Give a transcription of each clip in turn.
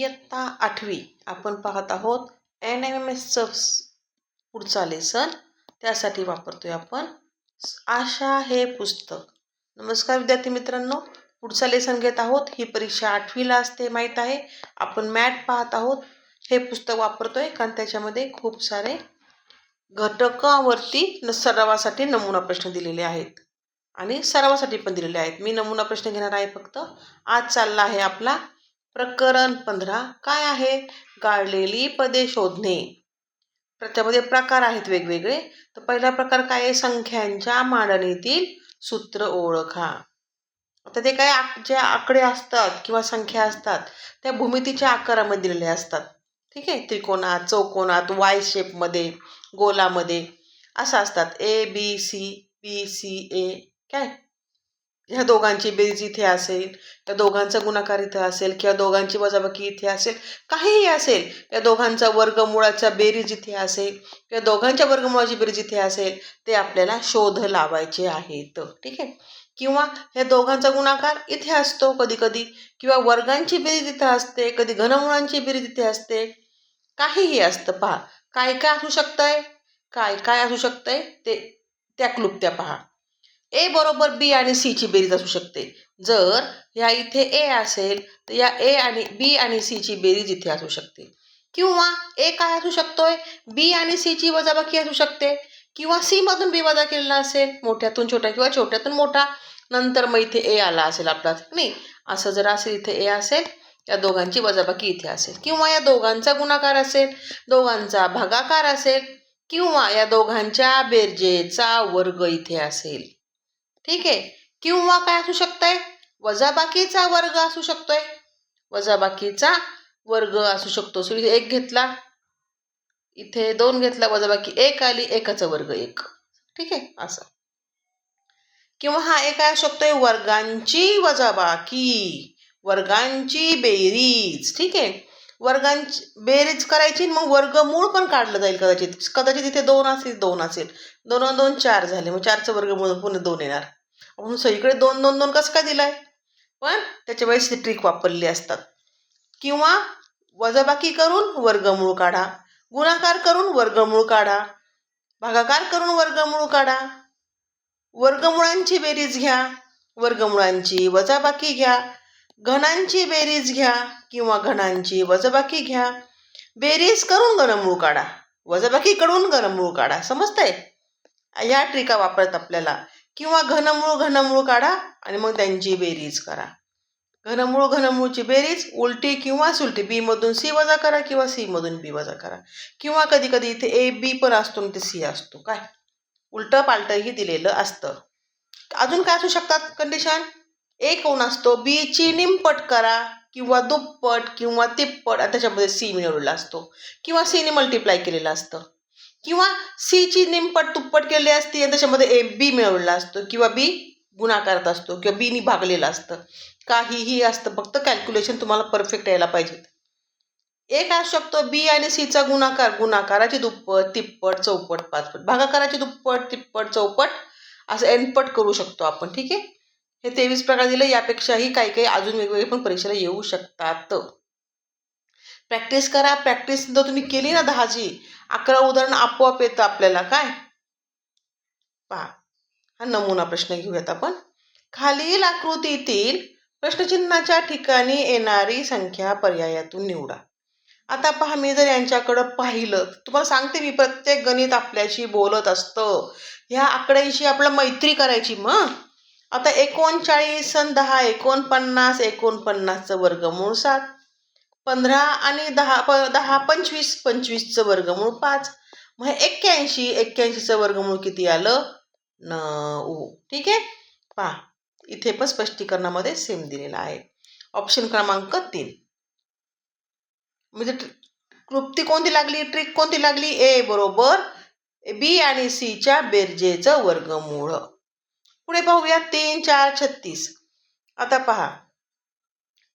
इयत्ता 8वी आपण पाहत आहोत NMMSचं पुढचा लेसन. त्यासाठी वापरतोय आपण आशा हे पुस्तक. नमस्कार विद्यार्थी मित्रांनो, पुढचा लेसन घेत आहोत. ही परीक्षा 8वीला असते माहीत आहे. आपण मॅट पाहत आहोत. हे पुस्तक वापरतोय कारण त्याच्यामध्ये खूप सारे घटकावरती सरावासाठी नमुना प्रश्न दिलेले आहेत आणि सरावासाठी पण दिलेले आहेत. मी नमुना प्रश्न घेणार आहे फक्त. आज चालला आहे आपला प्रकरण 15. काय आहे? गाळलेली पदे शोधणे. त्याच्यामध्ये प्रकार आहेत वेगवेगळे. तर पहिला प्रकार काय आहे? संख्यांच्या मांडणीतील सूत्र ओळखा. आता ते काय जे आकडे असतात किंवा संख्या असतात त्या भूमितीच्या आकारामध्ये दिलेले असतात. ठीक आहे, त्रिकोणात, चौकोनात, वाय शेपमध्ये, गोलामध्ये असं असतात. ABCBCA काय, ह्या दोघांची बेरीज इथे असेल, या दोघांचा गुणाकार इथे असेल किंवा दोघांची वजाबाकी इथे असेल, काहीही असेल, या दोघांचा वर्गमुळाचा बेरीज इथे असेल किंवा दोघांच्या वर्गमुळाची बेरीज इथे असेल, ते आपल्याला शोध लावायचे आहेत. ठीक आहे, किंवा ह्या दोघांचा गुणाकार इथे असतो कधी कधी, किंवा वर्गांची बेरीज इथे असते, कधी घनमुळांची बेरीज इथे असते, काहीही असतं. पहा काय काय असू शकतंय, काय काय असू शकतंय ते त्या क्लुप्त्या पहा. A बरोबर B आणि C ची बेरीज असू शकते. जर ह्या इथे A असेल तर या A आणि B आणि C ची बेरीज इथे असू शकते. किंवा A काय असू शकतोय? B आणि C ची वजाबाकी असू शकते. किंवा C मधून B वजा केलेला असेल, मोठ्यातून छोटा किंवा छोट्यातून मोठा, नंतर मग इथे A आला असेल आपला. नाही, असं जर असेल इथे A असेल, या दोघांची वजाबाकी इथे असेल, किंवा या दोघांचा गुणाकार असेल, दोघांचा भागाकार असेल, किंवा या दोघांच्या बेरजेचा वर्ग इथे असेल. ठीक आहे, किंवा काय असू शकतंय? वजाबाकीचा वर्ग असू शकतोय. वजाबाकीचा वर्ग असू शकतो. सो इथे 1 घेतला, इथे 2 घेतला, वजाबाकी 1 आली, 1चा वर्ग 1. ठीक आहे, असं. किंवा हा एक काय असू शकतोय? वर्गांची वजाबाकी, वर्गांची बेरीज. ठीक आहे, वर्गांची बेरीज करायची, मग वर्गमूळ पण काढलं जाईल कदाचित इथे 2 असेल, 2 असेल, 2 आणि 2 4 झाले, मग 4चं वर्गमूळ पुन्हा 2 येणार. आपण सगळीकडे 2 2 2 कसं काय दिलाय? पण त्याच्या वेळेस ही ट्रिक वापरली असतात. किंवा वजाबाकी करून वर्गमूळ काढा, गुणाकार करून वर्गमूळ काढा, भागाकार करून वर्गमूळ काढा, वर्गमुळांची बेरीज घ्या, वर्गमुळांची वजाबाकी घ्या, घनांची बेरीज घ्या किंवा घनांची वजाबाकी घ्या, बेरीज करून घनमूळ काढा, वजाबाकी करून घनमूळ काढा. समजतंय? या ट्रिका वापरत आपल्याला. किंवा घनमूळ काढा आणि मग त्यांची बेरीज करा. घनमूळची बेरीज उलटी किंवा सुलटी, बी मधून सी वजा करा किंवा सी मधून बी वजा करा. किंवा कधी कधी इथे AB पण असतो आणि ते C असतो. काय उलटं पालटंही दिलेलं असतं. अजून काय असू शकतात कंडिशन? A कोण असतो? B ची निमपट करा किंवा दुप्पट किंवा तिप्पट, त्याच्यामध्ये C मिळवलेला असतो किंवा C ने मल्टिप्लाय केलेलं असतं, किंवा C ची निमपट दुप्पट केलेली असते आणि त्याच्यामध्ये B मिळवलेला असतो, किंवा B गुणाकारात असतो किंवा B नी भागलेलं असतं. काहीही असतं, फक्त कॅल्क्युलेशन तुम्हाला परफेक्ट यायला पाहिजेत. एक असू शकतो B आणि C चा गुणाकार, गुणाकाराची दुप्पट, तिप्पट, चौपट, पाचपट, भागाकाराची दुप्पट, तिप्पट, चौपट, असं एनपट करू शकतो आपण. ठीक आहे, हे 23 प्रकार दिले. यापेक्षाही काही काही अजून वेगवेगळे पण परीक्षेला येऊ शकतात. प्रॅक्टिस करा. प्रॅक्टिस जर तुम्ही केली ना 10ची 11 उदाहरण आपोआप येतं आपल्याला. काय पहा, हा नमुना प्रश्न घेऊयात आपण. खालील आकृतीतील प्रश्नचिन्हाच्या ठिकाणी येणारी संख्या पर्यायातून निवडा. आता पहा, मी जर यांच्याकडं पाहिलं, तुम्हाला सांगते मी, प्रत्येक गणित आपल्याशी बोलत असतं. ह्या आकड्यांशी आपल्याला मैत्री करायची. मग आता 39 आणि 10 49, 49चं वर्गमूळ 7, 15 आणि 10 25, 25चं वर्गमूळ 5, मग 81, 81चं वर्गमूळ किती आलं? 9. ठीक आहे, पहा इथे पण स्पष्टीकरणामध्ये सेम दिलेला आहे. ऑप्शन क्रमांक 3. म्हणजे क्लुप्ती कोणती लागली, ट्रिक कोणती लागली? A बरोबर B आणि C च्या बेरजेचं वर्गमूळ. पुढे पाहूया 3 4 36. आता पहा,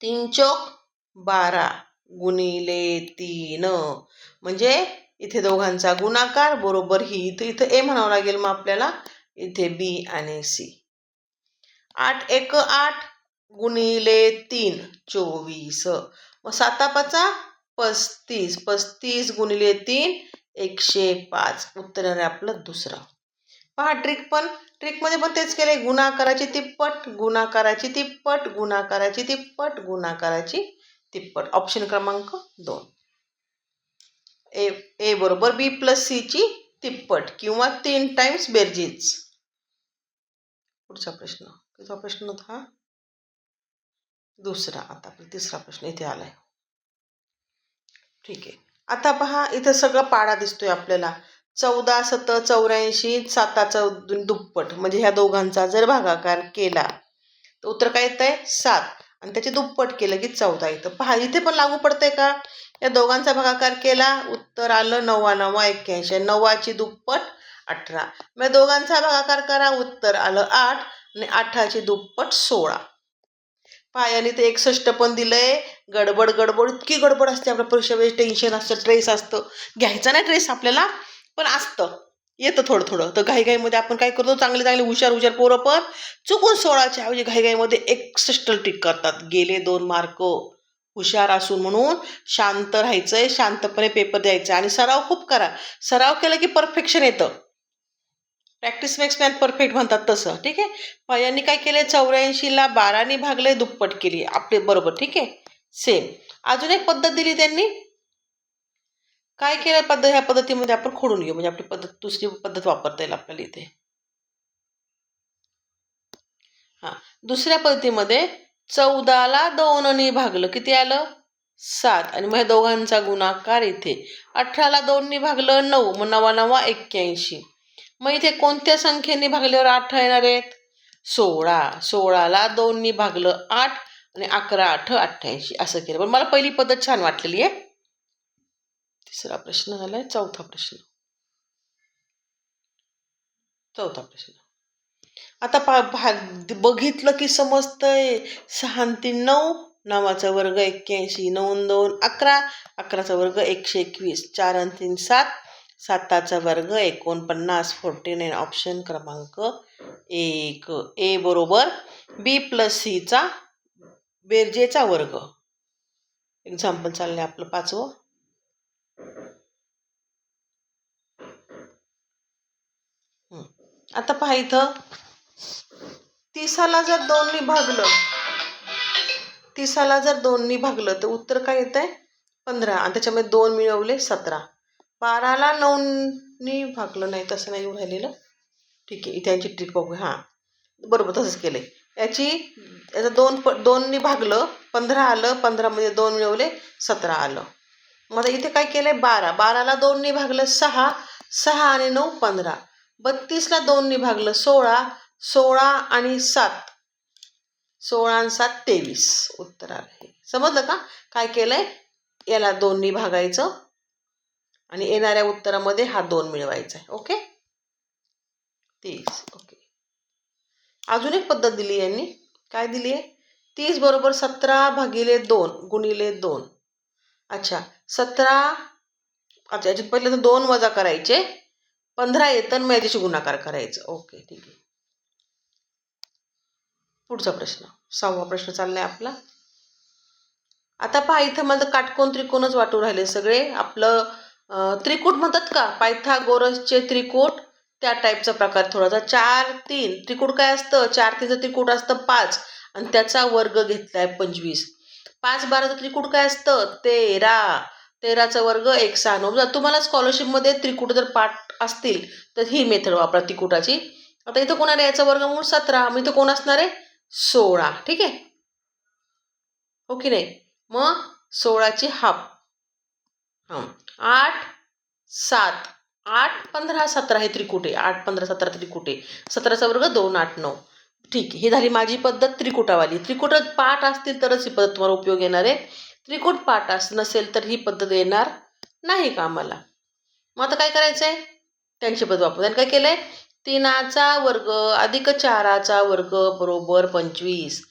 3 चौक 12 गुणिले 3, म्हणजे इथे दोघांचा गुणाकार बरोबर ही इथं A म्हणावं लागेल मग आपल्याला, इथे B आणि C. 8 1 8 गुणिले 3 24, मग 7×5 35, 35 गुणिले 3 105. उत्तर आहे आपलं दुसरं. पहा ट्रिकमध्ये पण तेच केले, गुणाकाराची तिप्पट, गुणाकाराची तिप्पट, गुणाकाराची तिप्पट, गुणाकाराची तिप्पट. ऑप्शन क्रमांक 2. ए बरोबर बी प्लस सी ची तिप्पट किंवा 3 टाइम्स बेरजेच. पुढचा प्रश्न, कितवा प्रश्न होता हा? दुसरा. आता आपला तिसरा प्रश्न इथे आलाय. ठीक आहे. आता पहा इथं सगळं पाडा दिसतोय आपल्याला. 14 7 84, 7चा दुप्पट म्हणजे ह्या दोघांचा जर भागाकार केला तर उत्तर काय येत आहे 7, आणि त्याचे दुप्पट केलं की 14 येतं. पहा इथे पण लागू पडतंय का? या दोघांचा भागाकार केला, उत्तर आलं 9 9 81. 9ची दुप्पट 18. मग दोघांचा भागाकार करा, उत्तर आलं 8, आणि 8ची दुप्पट 16. पायाने ते 61 पण दिलंय. गडबड इतकी गडबड असते आपल्या परीक्षा वेळेस. टेन्शन असतं, ट्रेस असतं. घ्यायचा नाही ट्रेस आपल्याला, पण असतं, येतं थोडं थोडं. तर घाईघाईमध्ये आपण काय करतो, चांगले हुशार पोरं पण चुकून 16च्या ऐवजी घाईघाईमध्ये 61 टिक करतात. गेले 2 मार्क. हुशार असून म्हणून शांत राहायचंय, शांतपणे पेपर द्यायचा आणि सराव खूप करा. सराव केला की परफेक्शन येतं. प्रॅक्टिस मेक्स मॅन परफेक्ट म्हणतात तसं. ठीक आहे. यांनी काय केले, 84ला 12ने भागले, दुप्पट केली आपले. बरोबर, ठीक आहे, सेम. अजून एक पद्धत दिली त्यांनी. काय केलं ह्या पद्धतीमध्ये आपण खोडून घेऊ, म्हणजे आपली पद्धत दुसरी पद्धत वापरता येईल आपल्याला इथे. दुसऱ्या पद्धतीमध्ये 14ला 2ने भागलं, किती आलं 7, आणि मग दोघांचा गुणाकार इथे. 18ला 2ने भागलं 9, मग 9 9 81. मग इथे कोणत्या संख्येने भागल्यावर 8 येणार आहेत? 16. 16ला 2ने भागलं 8, आणि 11 8 88. असं केलं. पण मला पहिली पद्धत छान वाटलेली आहे. तिसरा प्रश्न झालाय. चौथा प्रश्न. आता बघितलं की समजतंय. 6 3 9, 9चा वर्ग 81, 9 2 11, 11चा वर्ग 121, 4 3 7, 7चा वर्ग 49, 49. ऑप्शन क्रमांक 1. ए बरोबर बी प्लस सीचा बेरजेचा वर्ग. एक्झाम्पल चाललंय आपलं 5वं. आता पहा इथं 30ला जर 2ने भागलं, 30ला जर 2ने भागलं तर उत्तर काय येत आहे 15, आणि त्याच्यामध्ये 2 मिळवले 17. 12ला 9ने भागलं, नाही तसं नाही राहिलेलं. ठीक आहे, इथे यांची ट्रिक बघू. बरोबर तसंच केलंय. याचं 2ने भागलं 15 आलं, 15मध्ये 2 मिळवले 17 आलं. मग इथे काय केलंय 12, 12ला 2ने भागलं 6, 6 आणि 9 15. 32ला 2ने भागलं 16, 16 आणि 7, 16 आणि 7 23. उत्तर आहे. समजलं का काय केलंय? याला 2ने भागायचं आणि येणाऱ्या उत्तरामध्ये हा 2 मिळवायचा आहे. ओके, 30. ओके. अजून एक पद्धत दिली यांनी. काय दिली आहे? 30 बरोबर 17 भागिले 2 गुणिले 2. अच्छा, 17. अच्छा, याच्यात पहिले 2 वजा करायचे, 15 येतं, मग याच्याशी गुणाकार करायचं. ओके, ठीक आहे. पुढचा प्रश्न, 6वा प्रश्न चाललाय आपला. आता पहा इथं मला काटकोन त्रिकोणच वाटू राहिले सगळे. आपलं त्रिकूट म्हणतात का, पायथागोरसचे त्रिकूट, त्या टाईपचा प्रकार थोडासा. 4 3 त्रिकूट काय असतं, 4 3चं त्रिकूट असतं 5, आणि त्याचा वर्ग घेतलाय 25. 5 12चं त्रिकूट काय असतं 13, 13चा वर्ग 1 6 9. तुम्हाला स्कॉलरशिपमध्ये त्रिकूट जर पाठ असतील तर ही मेथड वापरा त्रिकूटाची. आता इथं कोण आहे, याचा वर्गमूळ 17, मग इथं कोण असणार आहे 16. ठीक आहे, हो की नाही? मग 16ची हाफ. 8 7 8 15 17 हे त्रिकूट आहे. 8 15 17 त्रिकूट आहे. 17चा वर्ग 2 8 9. ठीक आहे, ही झाली माझी पद्धत त्रिकुटावाली. त्रिकुट पाठ असतील तरच ही पद्धत तुम्हाला उपयोग येणार आहे. त्रिकूट पाठ नसेल तर ही पद्धत येणार नाही का आम्हाला. मग आता काय करायचं आहे, त्यांची पद्धत वापरू. त्यांनी काय केलंय, 3चा वर्ग अधिक 4चा वर्ग बरोबर 25.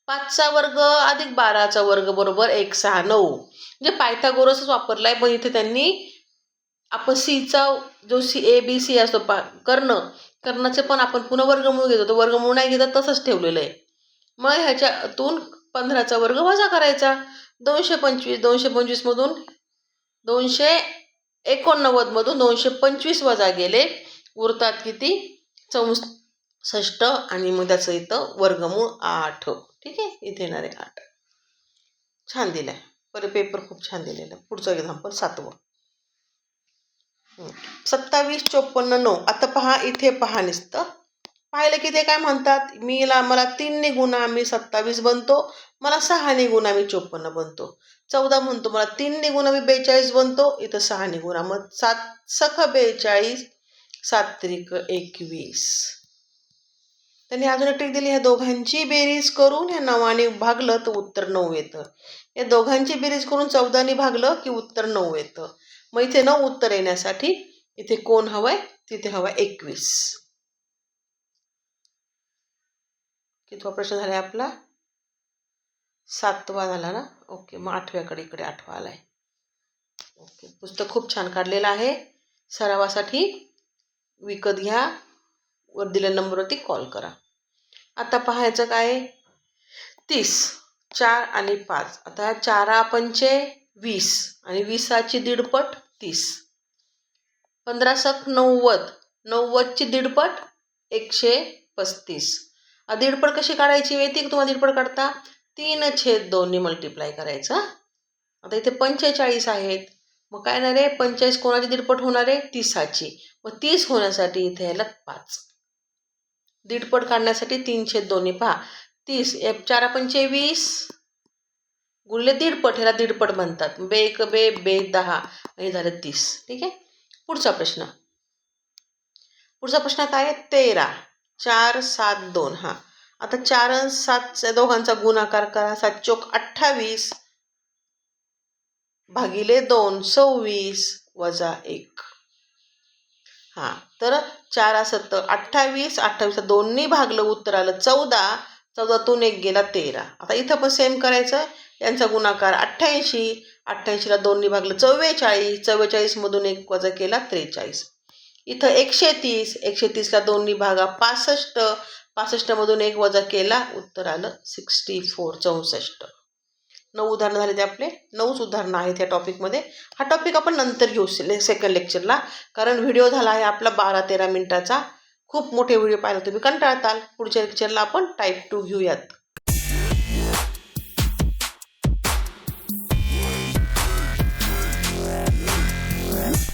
5चा वर्ग अधिक 12चा वर्ग बरोबर 1 6 9. म्हणजे पायथागोरसच वापरलाय, पण इथे त्यांनी आपण सीचा जो ए बी सी असतो कर्णाचे पण आपण पुन्हा वर्गमूळ घेतो, तो वर्गमूळ नाही घेतात, तसंच ठेवलेलं आहे. मग ह्याच्यातून 15चा वर्ग वजा करायचा. 225 मधून 289 मधून 225 वजा गेले, उरतात किती? 64 आणि मग त्याचं इथं वर्गमूळ 8. ठीक आहे, इथे येणार आहे 8. छान दिलाय. पेपर खूप छान दिलेला. पुढचं एक्झाम्पल 7वं. 27, 54, 9. आता पहा, इथे पहा नुसतं पाहिलं की ते काय म्हणतात, मला 3 ने गुणा मी 27 बनतो, मला 6 ने गुणा मी 54 बनतो. 14 म्हणतो मला 3 ने गुणा मी 42 बनतो, इथं 6 ने गुणा, मग 7 सख 42, 7 त्रिक 21. त्यांनी अजून एक ट्रिक दिली, ह्या दोघांची बेरीज करून ह्या 9ने भागलं तर उत्तर 9 येतं. या दोघांची बेरीज करून 14ने भागलं की उत्तर 9 येतं. मग इथे 9 उत्तर येण्यासाठी इथे कोण हवंय? तिथे हवंय 21. कितवा प्रश्न झालाय आपला? 7वा झाला ना. ओके, मग 8व्याकडे इकडे 8वा आलाय. ओके, पुस्तक खूप छान काढलेलं आहे. सरावासाठी विकत घ्या. वर दिलेल्या नंबरवरती कॉल करा. आता पाहायचं काय? 30, 4 आणि 5. आता 4 पंचे 20 आणि 20ची दीडपट 30. 15 सख 90, 90ची दीडपट 135. दीडपट कशी काढायची माहिती का तुम्हाला? दीडपट काढता 3/2 मल्टिप्लाय करायचं. आता इथे 45 आहेत, मग काय येणार आहे? 45 कोणाची दीडपट होणार आहे? 30ची. मग 30 होण्यासाठी इथे यायला 5. दीडपट काढण्यासाठी 3/2 पहा. 30 4 पंचे 20 गुणिले दीडपट, ह्याला दीडपट म्हणतात. बे 1 बे 10 आणि झालं 30. ठीक आहे. पुढचा प्रश्न काय आहे? 13, 4, 7, 2. आता 4 आणि 7 दोघांचा गुणाकार करा. 7 चोक 28 भागिले 2 26 वजा 1. तर 4 7 28, 28 2ने भागलं, उत्तर आलं 14. 14तून 1 गेला 13. आता इथं पण सेम करायचं. यांचा गुणाकार 88, 88ला 2ने भागलं 44, 44 मधून 1 वजा केला 43. इथं 130, 130ला 2ने भागा 65, 65 मधून 1 वजा केला, उत्तर आलं 64, 64. 9 उदाहरणं झाले ते आपले. 9च उदाहरणं आहेत ह्या टॉपिकमध्ये. हा टॉपिक आपण नंतर घेऊ सेकंड लेक्चरला, कारण व्हिडिओ झाला आहे आपला 12-13 मिनिटाचा. खूप मोठे व्हिडिओ पाहिला तुम्ही कंटाळताल. पुढच्या लेक्चरला आपण टाईप 2 घेऊयात.